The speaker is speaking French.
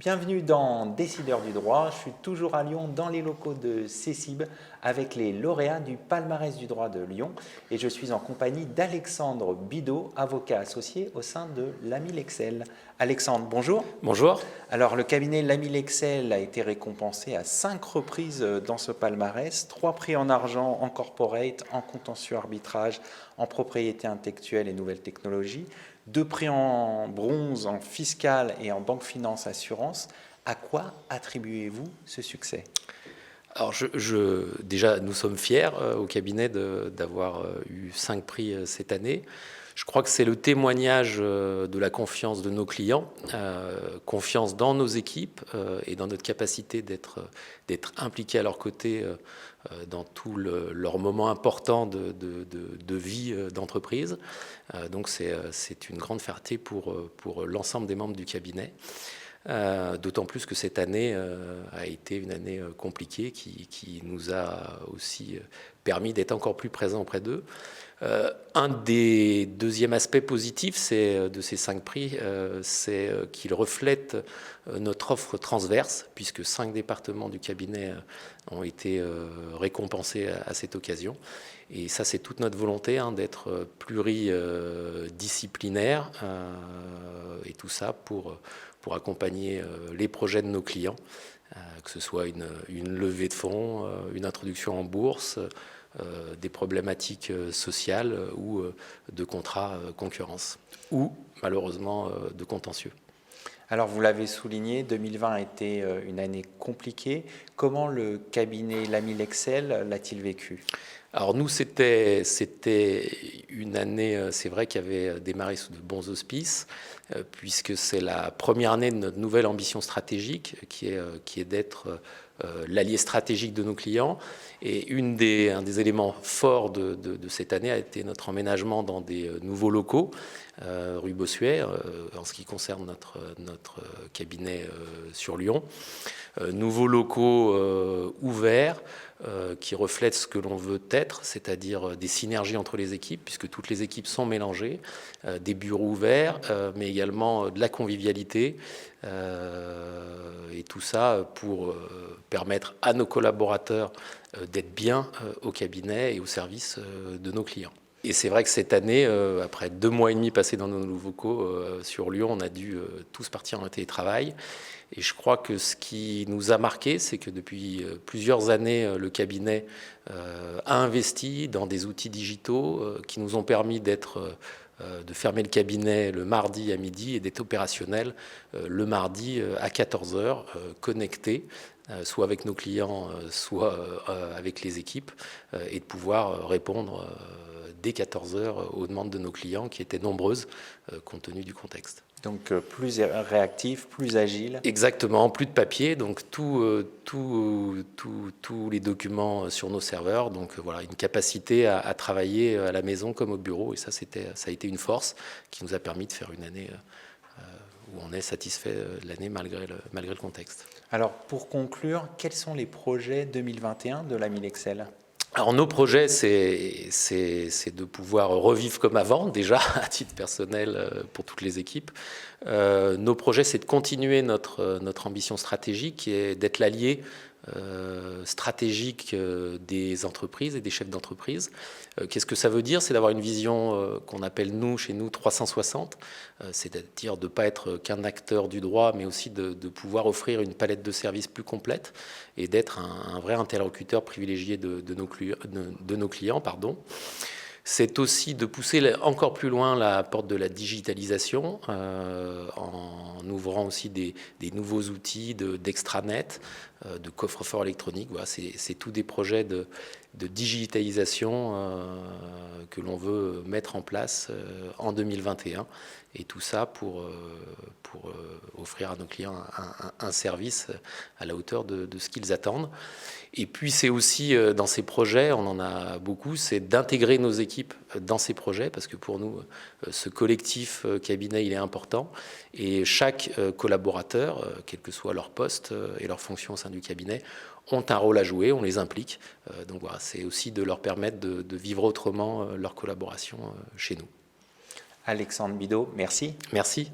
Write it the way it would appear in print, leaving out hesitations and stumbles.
Bienvenue dans Décideurs du droit. Je suis toujours à Lyon dans les locaux de CECIB avec les lauréats du palmarès du droit de Lyon et je suis en compagnie d'Alexandre Bidot, avocat associé au sein de Lamy Lexel. Alexandre, bonjour. Bonjour. Alors le cabinet Lamy Lexel a été récompensé à 5 reprises dans ce palmarès, 3 prix en argent en corporate, en contentieux arbitrage, en propriété intellectuelle et nouvelles technologies. 2 prix en bronze en fiscal et en banque finance assurance. À quoi attribuez-vous ce succès? Alors déjà, nous sommes fiers au cabinet d'avoir eu 5 prix cette année. Je crois que c'est le témoignage de la confiance de nos clients, confiance dans nos équipes et dans notre capacité d'être impliqués à leur côté dans tous leurs moments importants de vie d'entreprise. Donc c'est une grande fierté pour l'ensemble des membres du cabinet. D'autant plus que cette année a été une année compliquée qui nous a aussi permis d'être encore plus présents auprès d'eux. Un des deuxièmes aspects positifs de ces 5 prix, c'est qu'ils reflètent notre offre transverse, puisque 5 départements du cabinet ont été récompensés à cette occasion. Et ça, c'est toute notre volonté d'être pluridisciplinaire, et tout ça pour accompagner les projets de nos clients, que ce soit une levée de fonds, une introduction en bourse, des problématiques sociales ou de contrats concurrence, ou malheureusement de contentieux. Alors vous l'avez souligné, 2020 a été une année compliquée. Comment le cabinet Lamy Lexel l'a-t-il vécu? Alors nous, c'était une année, c'est vrai, qui avait démarré sous de bons auspices, puisque c'est la première année de notre nouvelle ambition stratégique, qui est d'être l'allié stratégique de nos clients. Et un des éléments forts de cette année a été notre emménagement dans des nouveaux locaux, rue Bossuet, en ce qui concerne notre cabinet sur Lyon. Nouveaux locaux ouverts, qui reflètent ce que l'on veut être, c'est-à-dire des synergies entre les équipes, puisque toutes les équipes sont mélangées, des bureaux ouverts, mais également de la convivialité, et tout ça pour permettre à nos collaborateurs d'être bien au cabinet et au service de nos clients. Et c'est vrai que cette année, après 2 mois et demi passés dans nos nouveaux locaux sur Lyon, on a dû tous partir en télétravail. Et je crois que ce qui nous a marqué, c'est que depuis plusieurs années, le cabinet a investi dans des outils digitaux qui nous ont permis de fermer le cabinet le mardi à midi et d'être opérationnel le mardi à 14 heures, connecté, soit avec nos clients, soit avec les équipes, et de pouvoir répondre dès 14 heures aux demandes de nos clients qui étaient nombreuses compte tenu du contexte. Donc plus réactif, plus agile. Exactement, plus de papier, donc tous les documents sur nos serveurs. Donc voilà, une capacité à travailler à la maison comme au bureau. Et ça a été une force qui nous a permis de faire une année où on est satisfait de l'année malgré le contexte. Alors pour conclure, quels sont les projets 2021 de Lamy Lexel? Alors nos projets, c'est de pouvoir revivre comme avant, déjà à titre personnel pour toutes les équipes. Nos projets, c'est de continuer notre ambition stratégique, qui est d'être l'allié stratégique des entreprises et des chefs d'entreprise. Qu'est-ce que ça veut dire? C'est d'avoir une vision qu'on appelle chez nous 360, c'est-à-dire de ne pas être qu'un acteur du droit, mais aussi de pouvoir offrir une palette de services plus complète et d'être un vrai interlocuteur privilégié de nos clients. C'est aussi de pousser encore plus loin la porte de la digitalisation en ouvrant aussi des nouveaux outils d'extranet, de coffre-fort électronique. Voilà, c'est tous des projets de digitalisation que l'on veut mettre en place en 2021. Et tout ça pour offrir à nos clients un service à la hauteur de ce qu'ils attendent. Et puis c'est aussi dans ces projets, on en a beaucoup, c'est d'intégrer nos équipes dans ces projets, parce que pour nous, ce collectif cabinet, il est important. Et chaque collaborateur, quel que soit leur poste et leur fonction au sein du cabinet, ont un rôle à jouer, on les implique. Donc voilà, c'est aussi de leur permettre de vivre autrement leur collaboration chez nous. Alexandre Bidot, merci. Merci.